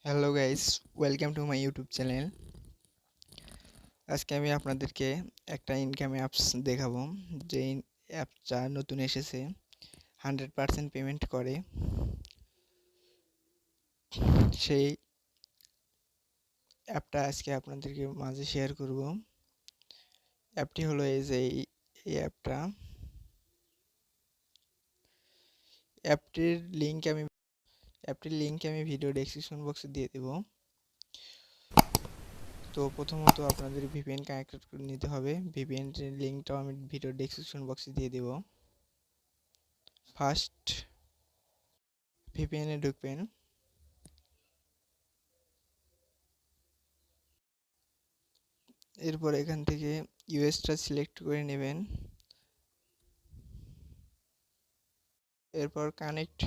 Hello guys, welcome to my YouTube channel. আজকে আমি আপনাদেরকে একটা ইনকাম অ্যাপস দেখাবো, যে অ্যাপটা নতুন এসেছে, 100% পেমেন্ট করে। সেই অ্যাপটা আজকে আপনাদেরকে মাঝে শেয়ার করব। অ্যাপটি হলো এই যে এই অ্যাপটা। অ্যাপটির লিঙ্ক আমি ভিডিও ডেসক্রিপশন বক্সে দিয়ে দেব। তো প্রথমত আপনাদের ভিপিএন কানেক্ট করে নিতে হবে। ভিপিএন লিঙ্কটাও আমি ভিডিও ডেসক্রিপশন বক্সে দিয়ে দেব। ফার্স্ট ভিপিএনে ঢুকবেন। এরপর এখান থেকে ইউএসটা সিলেক্ট করে নেবেন। এরপর কানেক্ট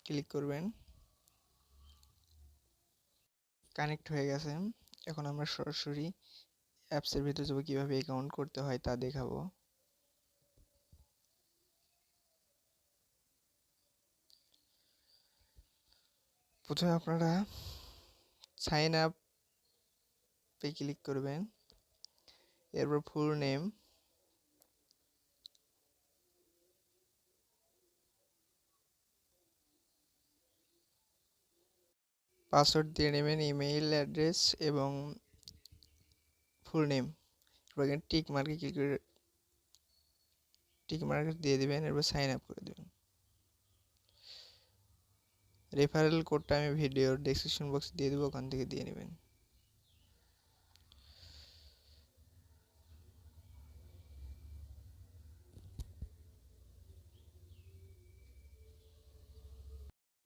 ক্লিক করবেন। কানেক্ট হয়ে গেছে। এখন আমরা সরাসরি অ্যাপসের ভিতরে যাবো, কীভাবে অ্যাকাউন্ট করতে হয় তা দেখাবো। প্রথমে আপনারা সাইন আপে ক্লিক করবেন। এরপর ফুল নেম, পাসওয়ার্ড দিয়ে নেবেন, ইমেইল অ্যাড্রেস এবং ফুল নেম। এরপর এখানে টিক মার্কে দিয়ে দেবেন। এরপর সাইন আপ করে দেবেন। রেফারেল কোডটা আমি ভিডিওর ডেসক্রিপশন বক্সে দিয়ে দেবো, ওখান থেকে দিয়ে নেবেন।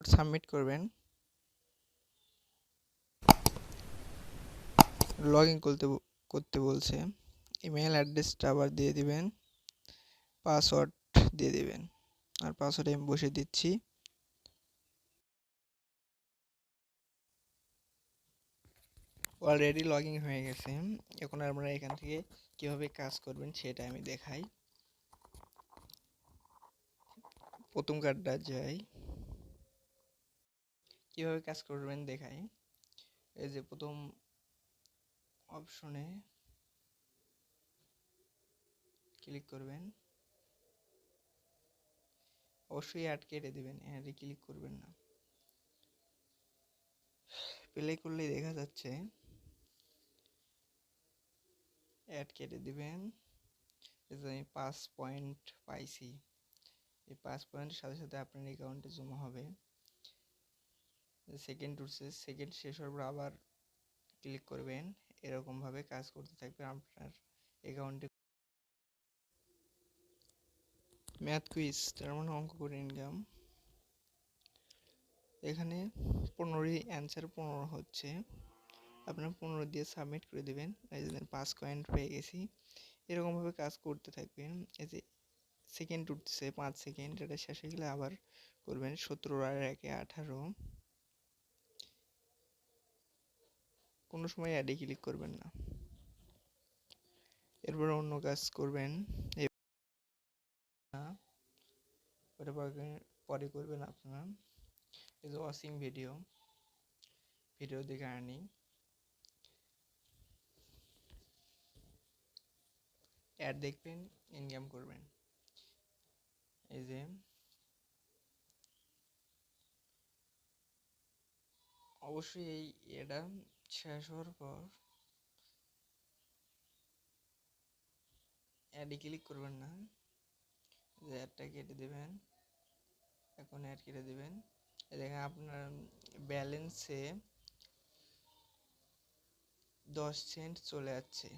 সাবমিট করবেন। লগ ইন করতে বলছে। ইমেল অ্যাড্রেসটা আবার দিয়ে দিবেন, পাসওয়ার্ড দিয়ে দিবেন। আর পাসওয়ার্ড আমি বসে দিচ্ছি। অলরেডি লগ ইন হয়ে গেছে। এখন আপনারা এখান থেকে কীভাবে কাজ করবেন সেটা আমি দেখাই। প্রথম কার্ডটা যাই, কীভাবে কাজ করবেন দেখাই। এই যে প্রথম অপশনে ক্লিক করবেন। অবশ্যই অ্যাড কেটে দেবেন, অ্যাডে ক্লিক করবেন না। প্লে করলেই দেখা যাচ্ছে, অ্যাড কেটে দিবেন। এই যে আমি 5 পয়েন্ট পাইছি, এই 5 পয়েন্টের সাথে সাথে আপনার অ্যাকাউন্টে জমা হবে। সেকেন্ড উঠছে, সেকেন্ড শেষ হওয়ার পর আবার ক্লিক করবেন। এরকমভাবে কাজ করতে থাকবে আপনার অ্যাকাউন্টে। ম্যাথ কুইজ, তার মানে অঙ্ক করে ইনকাম। এখানে 15 অ্যান্সার 15 হচ্ছে, আপনার 15 দিয়ে সাবমিট করে দেবেন। এই যে 5 কয়েন পেয়ে গেছি। এরকমভাবে কাজ করতে থাকবেন। এই যে সেকেন্ড উঠছে 5 সেকেন্ড, এটা শেষ হয়ে গেলে আবার করবেন। 17 আর 1 18। কোনো সময় অ্যাডে ক্লিক করবেন না। এরপর অন্য কাজ করবেন, ওটা পরে করবেন আপনারা। এই যে ওয়াচিং ভিডিও দেখে আর্নিং, অ্যাড দেখবেন, ইনকাম করবেন। এই যে অবশ্যই এই এটা শেষ হওয়ার পর অ্যাডে ক্লিক করবেন না, যে অ্যাডটা কেটে দেবেন। এখন অ্যাড কেটে দেবেন। দেখেন আপনার ব্যালেন্সে 10 সেন্ট চলে যাচ্ছে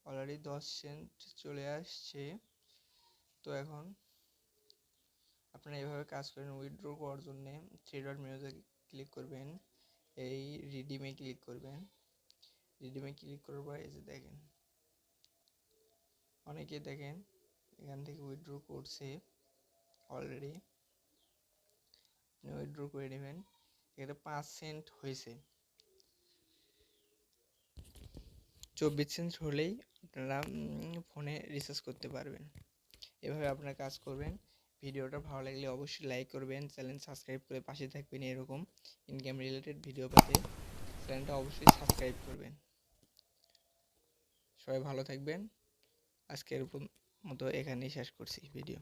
অলরেডি 10 সেন্ট চলে আসছে। তো এখন আপনারা এইভাবে কাজ করেন। উইথড্র করার জন্য 3 ডট মেনুতে ক্লিক করবেন, এই রিডিমে ক্লিক করবেন। রিডিমে ক্লিক করার পর এই যে দেখেন, অনেকে দেখেন এখান থেকে উইথড্র করছে অলরেডি। আপনি উইথড্র করে নেবেন। এখানে 5 সেন্ট হয়েছে, 24 সেন্ট হলেই আপনারা ফোনে রিচার্জ করতে পারবেন। এভাবে আপনারা কাজ করবেন। ভিডিওটা ভালো লাগলে অবশ্যই লাইক করবেন, চ্যানেল সাবস্ক্রাইব করে পাশে থাকবেন। এরকম ইনকাম রিলেটেড ভিডিও পেতে চ্যানেলটা অবশ্যই সাবস্ক্রাইব করবেন। সবাই ভালো থাকবেন। আজকের মতো এখানেই শেষ করছি ভিডিও।